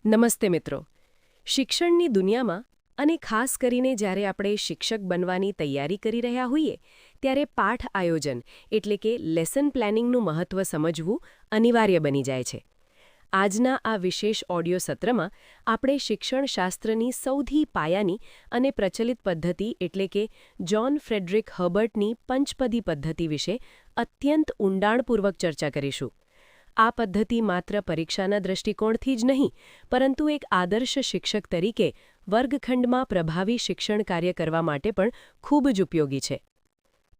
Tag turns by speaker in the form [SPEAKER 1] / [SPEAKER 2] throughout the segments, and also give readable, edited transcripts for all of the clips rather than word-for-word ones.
[SPEAKER 1] નમસ્તે મિત્રો. શિક્ષણની દુનિયામાં અને ખાસ કરીને જ્યારે આપણે શિક્ષક બનવાની તૈયારી કરી રહ્યા હોઈએ ત્યારે પાઠ આયોજન એટલે કે લેસન પ્લાનિંગનું મહત્ત્વ સમજવું અનિવાર્ય બની જાય છે. આજના આ વિશેષ ઓડિયો સત્રમાં આપણે શિક્ષણશાસ્ત્રની સૌથી પાયાની અને પ્રચલિત પદ્ધતિ એટલે કે જ્હોન ફ્રેડરિક હર્બર્ટની પંચપદી પદ્ધતિ વિશે અત્યંત ઊંડાણપૂર્વક ચર્ચા કરીશું. આ પદ્ધતિ માત્ર પરીક્ષાના દૃષ્ટિકોણથી જ નહીં પરંતુ એક આદર્શ શિક્ષક તરીકે વર્ગખંડમાં પ્રભાવી શિક્ષણ કાર્ય કરવા માટે પણ ખૂબ જ ઉપયોગી છે.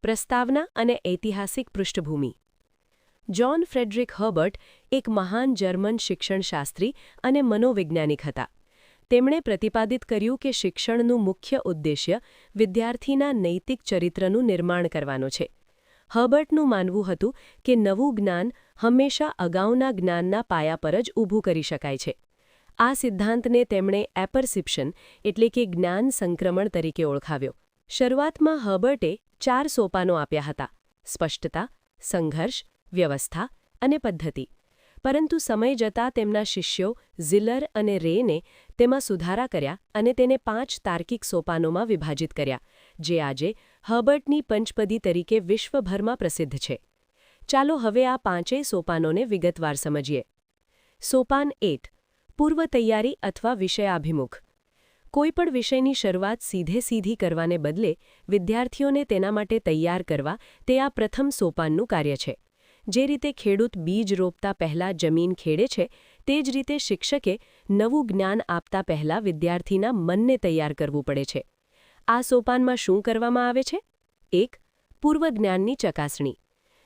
[SPEAKER 1] પ્રસ્તાવના અને ઐતિહાસિક પૃષ્ઠભૂમિ. જ્હોન ફ્રેડરિક હર્બર્ટ એક મહાન જર્મન શિક્ષણશાસ્ત્રી અને મનોવૈજ્ઞાનિક હતા. તેમણે પ્રતિપાદિત કર્યું કે શિક્ષણનું મુખ્ય ઉદ્દેશ્ય વિદ્યાર્થીના નૈતિક ચરિત્રનું નિર્માણ કરવાનો છે. હર્બર્ટનું માનવું હતું કે નવું જ્ઞાન હંમેશા અગાઉના જ્ઞાનના પાયા પર જ ઊભું કરી શકાય છે. આ સિદ્ધાંતને તેમણે એપરસિપ્શન એટલે કે જ્ઞાન સંક્રમણ તરીકે ઓળખાવ્યો. શરૂઆતમાં હર્બર્ટે 4 સોપાનો આપ્યા હતા: સ્પષ્ટતા, સંઘર્ષ, વ્યવસ્થા અને પદ્ધતિ. પરંતુ સમય જતાં તેમના શિષ્યો ઝિલર અને રેને તેમાં સુધારા કર્યા અને તેને 5 તાર્કિક સોપાનોમાં વિભાજિત કર્યા, જે આજે હર્બર્ટની પંચપદી તરીકે વિશ્વભરમાં પ્રસિદ્ધ છે. ચાલો હવે આ 5 સોપાનોને વિગતવાર સમજીએ. સોપાન 8: પૂર્વ તૈયારી અથવા વિષયાભિમુખ. કોઈપણ વિષયની શરૂઆત સીધી કરવાને બદલે વિદ્યાર્થીઓને તેના માટે તૈયાર કરવા તે આ પ્રથમ સોપાનનું કાર્ય છે. જે રીતે ખેડૂત બીજ રોપતા પહેલા જમીન ખેડે છે, તે જ રીતે શિક્ષકે નવું જ્ઞાન આપતા પહેલા વિદ્યાર્થીના મનને તૈયાર કરવું પડે છે. આ સોપાનમાં શું કરવામાં આવે છે? 1. પૂર્વ જ્ઞાનની ચકાસણી.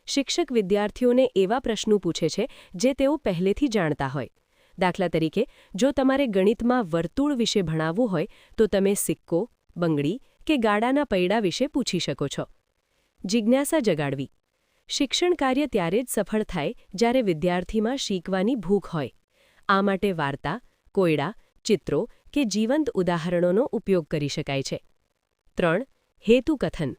[SPEAKER 1] શિક્ષક વિદ્યાર્થીઓને એવા પ્રશ્નો પૂછે છે જે તેઓ પહેલેથી જાણતા હોય. દાખલા તરીકે, જો તમારે ગણિતમાં વર્તુળ વિશે ભણાવવું હોય તો તમે સિક્કો, બંગડી કે ગાડાના પૈડા વિશે પૂછી શકો છો. જિજ્ઞાસા જગાડવી. શિક્ષણ કાર્ય ત્યારે જ સફળ થાય જ્યારે વિદ્યાર્થીમાં શીખવાની ભૂખ હોય. આ માટે વાર્તા, કોયડા, ચિત્રો કે જીવંત ઉદાહરણોનો ઉપયોગ કરી શકાય છે. 3. હેતુકથન.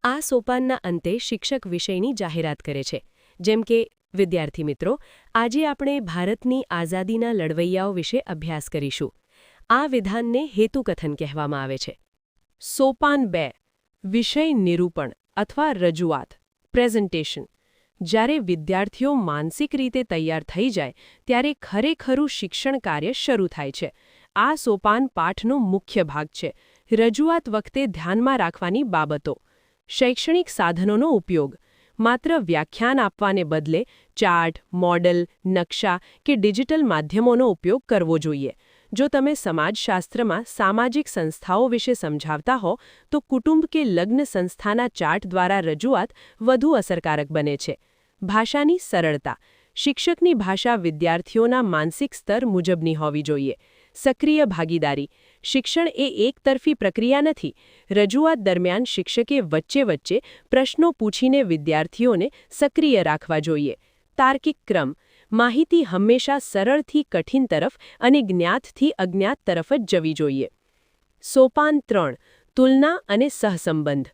[SPEAKER 1] આ સોપાનના અંતે શિક્ષક વિષયની જાહેરાત કરે છે. જેમ કે, વિદ્યાર્થી મિત્રો, આજે આપણે ભારતની આઝાદીના લડવૈયાઓ વિશે અભ્યાસ કરીશું. આ વિધાનને હેતુકથન કહેવામાં આવે છે. સોપાન 2: વિષય નિરૂપણ અથવા રજૂઆત. પ્રેઝન્ટેશન. જ્યારે વિદ્યાર્થીઓ માનસિક રીતે તૈયાર થઈ જાય ત્યારે ખરેખરું શિક્ષણ કાર્ય શરૂ થાય છે. આ સોપાન પાઠનો મુખ્ય ભાગ છે. રજૂઆત વખતે ધ્યાનમાં રાખવાની બાબતો. શૈક્ષણિક સાધનોનો ઉપયોગ. માત્ર વ્યાખ્યાન આપવાને બદલે ચાર્ટ, મોડલ, નકશા કે ડિજિટલ માધ્યમોનો ઉપયોગ કરવો જોઈએ. જો તમે સમાજશાસ્ત્રમાં સામાજિક સંસ્થાઓ વિશે સમજાવતા હો તો કુટુંબ કે લગ્ન સંસ્થાના ચાર્ટ દ્વારા રજૂઆત વધુ અસરકારક બને છે. ભાષાની સરળતા. શિક્ષકની ભાષા વિદ્યાર્થીઓના માનસિક સ્તર મુજબની હોવી જોઈએ. સક્રિય ભાગીદારી. શિક્ષણ એ એકતરફી પ્રક્રિયા નથી. રજૂઆત દરમિયાન શિક્ષકે વચ્ચે પ્રશ્નો પૂછીને વિદ્યાર્થીઓને સક્રિય રાખવા જોઈએ. તાર્કિક ક્રમ. માહિતી હંમેશા સરળથી કઠિન તરફ અને જ્ઞાતથી અજ્ઞાત તરફ જ જવી જોઈએ. સોપાન 3: તુલના અને સહસંબંધ.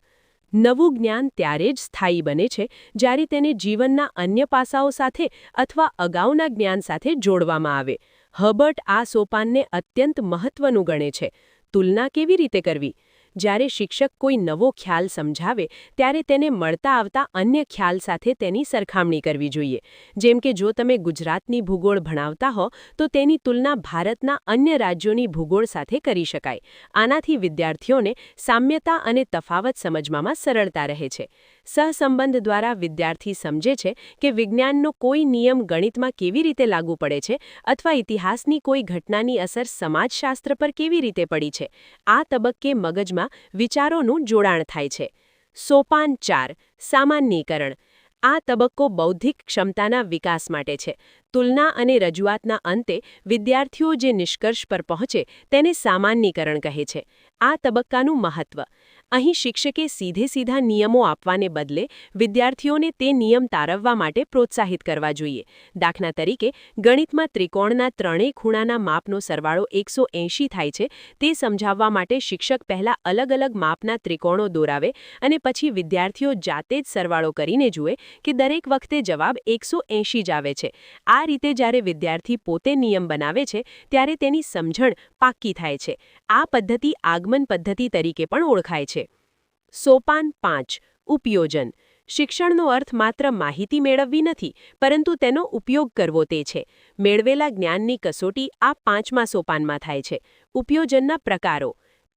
[SPEAKER 1] નવું જ્ઞાન ત્યારે જ સ્થાયી બને છે જ્યારે તેને જીવનના અન્ય પાસાઓ સાથે અથવા અગાઉના જ્ઞાન સાથે જોડવામાં આવે. હર્બર્ટ આ સોપાનને અત્યંત મહત્વનું ગણે છે. તુલના કેવી રીતે કરવી? જ્યારે શિક્ષક કોઈ નવો ખ્યાલ સમજાવે ત્યારે તેને મળતા આવતા અન્ય ખ્યાલ સાથે તેની સરખામણી કરવી જોઈએ. જેમ કે, જો તમે ગુજરાતની ભૂગોળ ભણાવતા હો તો તેની તુલના ભારતના અન્ય રાજ્યોની ભૂગોળ સાથે કરી શકાય. આનાથી વિદ્યાર્થીઓને સામ્યતા અને તફાવત સમજવામાં સરળતા રહે છે. સહસંબંધ દ્વારા વિદ્યાર્થી સમજે છે કે વિજ્ઞાનનો કોઈ નિયમ ગણિતમાં કેવી રીતે લાગુ પડે છે અથવા ઇતિહાસની કોઈ ઘટનાની અસર સમાજશાસ્ત્ર પર કેવી રીતે પડી છે. આ તબક્કે મગજમાં વિચારોનું જોડાણ થાય છે. સોપાન 4: સામાન્યીકરણ. આ તબક્કો બૌદ્ધિક ક્ષમતાના વિકાસ માટે છે. તુલના અને રજૂઆતના અંતે વિદ્યાર્થીઓ જે નિષ્કર્ષ પર પહોંચે તેને સામાન્યીકરણ કહે છે. આ તબક્કાનું મહત્વ. અહીં શિક્ષકે સીધા નિયમો આપવાને બદલે વિદ્યાર્થીઓને તે નિયમ તારવવા માટે પ્રોત્સાહિત કરવા જોઈએ. દાખલા તરીકે, ગણિતમાં ત્રિકોણના ત્રણેય ખૂણાના માપનો સરવાળો 180 થાય છે તે સમજાવવા માટે શિક્ષક પહેલા અલગ-અલગ માપના ત્રિકોણો દોરાવે અને પછી વિદ્યાર્થીઓ જાતે જ સરવાળો કરીને જુએ કે દરેક વખતે જવાબ 180 જ આવે છે. આ રીતે જ્યારે વિદ્યાર્થી પોતે નિયમ બનાવે છે ત્યારે તેની સમજણ પાક્કી થાય છે. આ પદ્ધતિ આગમન પદ્ધતિ તરીકે પણ ઓળખાય છે. સોપાન 5. ઉપયોજન. શિક્ષણનો અર્થ માત્ર માહિતી મેળવવી નથી, પરંતુ તેનો ઉપયોગ કરવો તે છે. મેળવેલા જ્ઞાનની કસોટી આ 5મા સોપાનમાં થાય છે. ઉપયોજનના પ્રકારો.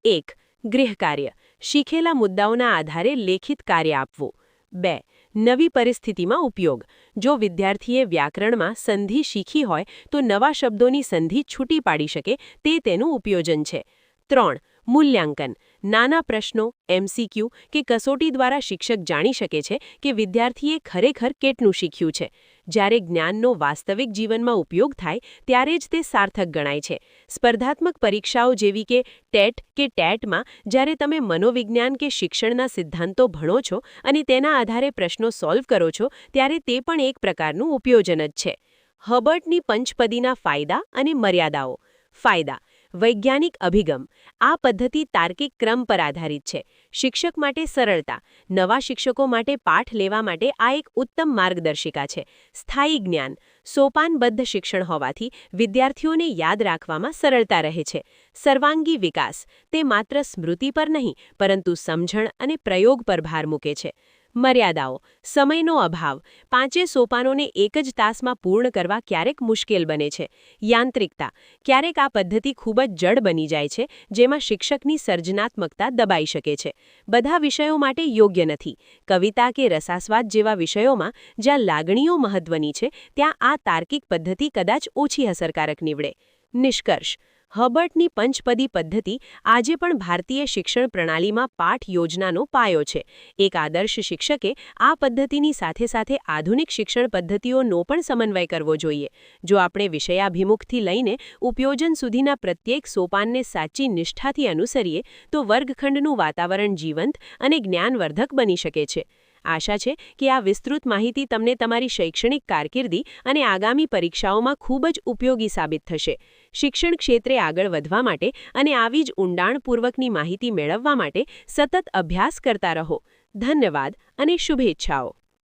[SPEAKER 1] 1. ગૃહકાર્ય. શીખેલા મુદ્દાઓના આધારે લેખિત કાર્ય આપવું. 2. નવી પરિસ્થિતિમાં ઉપયોગ. જો વિદ્યાર્થીએ વ્યાકરણમાં સંધિ શીખી હોય તો નવા શબ્દોની સંધિ છૂટી પાડી શકે તે તેનું ઉપયોજન છે. 3. મૂલ્યાંકન. નાના પ્રશ્નો, MCQ કે કસોટી દ્વારા શિક્ષક જાણી શકે છે કે વિદ્યાર્થીએ ખરેખર કેટલું શીખ્યું છે. જ્યારે જ્ઞાનનો વાસ્તવિક જીવનમાં ઉપયોગ થાય ત્યારે જ તે સાર્થક ગણાય છે. સ્પર્ધાત્મક પરીક્ષાઓ જેવી કે ટેટ કે ટેટમાં જ્યારે તમે મનોવિજ્ઞાન કે શિક્ષણના સિદ્ધાંતો ભણો છો અને તેના આધારે પ્રશ્નો સોલ્વ કરો છો ત્યારે તે પણ એક પ્રકારનું ઉપયોજન જ છે. હર્બર્ટની પંચપદીના ફાયદા અને મર્યાદાઓ. ફાયદા. વૈજ્ઞાનિક અભિગમ. આ પદ્ધતિ તાર્કિક ક્રમ પર આધારિત છે. શિક્ષક માટે સરળતા. નવા શિક્ષકો માટે પાઠ લેવા માટે આ એક ઉત્તમ માર્ગદર્શિકા છે. સ્થાયી જ્ઞાન. સોપાનબદ્ધ શિક્ષણ હોવાથી વિદ્યાર્થીઓને યાદ રાખવામાં સરળતા રહે છે. સર્વાંગી વિકાસ. તે માત્ર સ્મૃતિ પર નહીં પરંતુ સમજણ અને પ્રયોગ પર ભાર મૂકે છે. મર્યાદાઓ. સમયનો અભાવ. 5 સોપાનોને એક જ તાસમાં પૂર્ણ કરવા ક્યારેક મુશ્કેલ બને છે. યાંત્રિકતા. ક્યારેક આ પદ્ધતિ ખૂબ જ જડ બની જાય છે, જેમાં શિક્ષકની સર્જનાત્મકતા દબાઈ શકે છે. બધા વિષયો માટે યોગ્ય નથી. કવિતા કે રસાસ્વાદ જેવા વિષયોમાં જ્યાં લાગણીઓ મહત્વની છે ત્યાં આ તાર્કિક પદ્ધતિ કદાચ ઓછી અસરકારક નીવડે. નિષ્કર્ષ. હર્બર્ટની પંચપદી પદ્ધતિ આજે પણ ભારતીય શિક્ષણ પ્રણાલીમાં પાઠ યોજનાનો પાયો છે. એક આદર્શ શિક્ષકે આ પદ્ધતિની સાથે આધુનિક શિક્ષણ પદ્ધતિઓનો પણ સમન્વય કરવો જોઈએ. જો આપણે વિષયાભિમુખથી લઈને ઉપયોજન સુધીના પ્રત્યેક સોપાનને સાચી નિષ્ઠાથી અનુસરીએ તો વર્ગખંડનું વાતાવરણ જીવંત અને જ્ઞાનવર્ધક બની શકે છે. આશા છે કે આ વિસ્તૃત માહિતી તમને તમારી શૈક્ષણિક કારકિર્દી અને આગામી પરીક્ષાઓમાં ખૂબ જ ઉપયોગી સાબિત થશે. શિક્ષણ ક્ષેત્રે આગળ વધવા માટે અને આવી જ ઊંડાણપૂર્વકની માહિતી મેળવવા માટે સતત અભ્યાસ કરતા રહો. ધન્યવાદ અને શુભેચ્છાઓ.